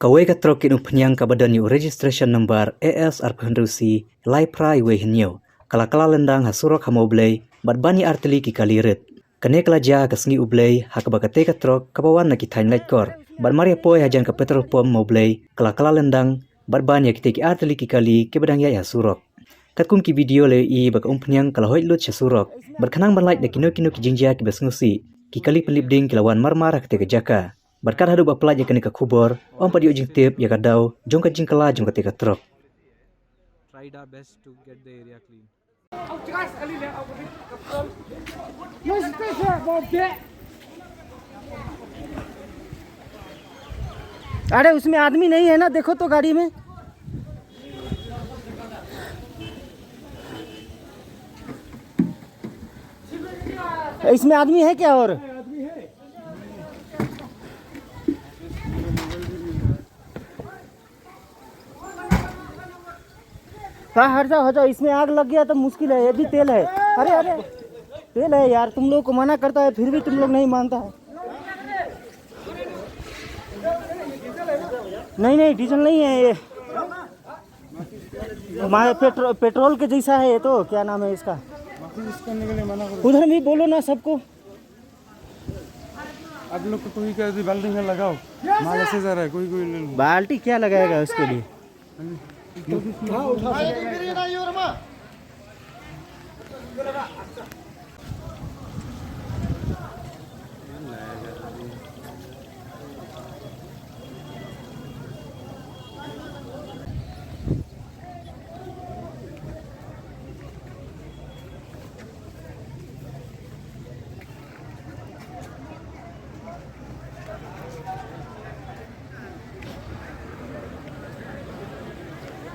Kawai ka trok inu penyang ka badan yu registration number AS Arphendusi lai prai we hinyo kala lendang hasurok hamoblei badbani arteli ki kalirit kane kala ja ka sngi ublei hakabakate ka trok kabawan na ki thain lai kor badmari poi hajan ka petrol pom moblei kala lendang badbani ki teki arteli ki kali ke badang ya hasurok katkum ki video le I bak penyang kala hoi lut hasurok berkenang banlai na kino ki jinjia ki besngusi ki kali pelibding kilawan marmar ka teka jaka Berkat hadu bapelaj yang kena kubur, om pada ujung tip ya kadau, jong ka jingkala jong ka teka truk. Tried our best to get the area clean. अरे उसमें आदमी नहीं है ना, देखो तो गाड़ी में। इसमें आदमी है क्या और? हाँ हट जाओ इसमें आग लग गया तो मुश्किल है। ये भी तेल है। अरे अरे तेल है यार, तुम लोग को मना करता है फिर भी तुम लोग नहीं मानता है। नहीं डीजल नहीं है ये, हमारे पेट्रोल के जैसा है ये तो। क्या नाम है इसका? उधर भी बोलो ना सबको। आप लोग को कोई क्या बाल्टी में लगाओ, माल ऐसे जा रहा है, कोई ले लो। बाल्टी क्या लगाएगा उसके लिए?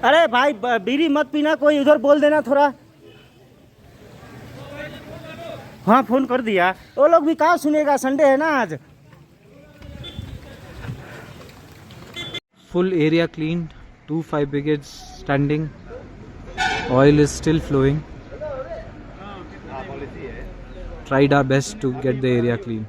अरे भाई बीड़ी मत पीना, कोई उधर बोल देना थोड़ा। हाँ फोन कर दिया, वो लोग भी कहाँ सुनेगा, संडे है ना आज। Full area cleaned, 2 fire brigades standing, oil is still flowing. Tried our best to get the area clean.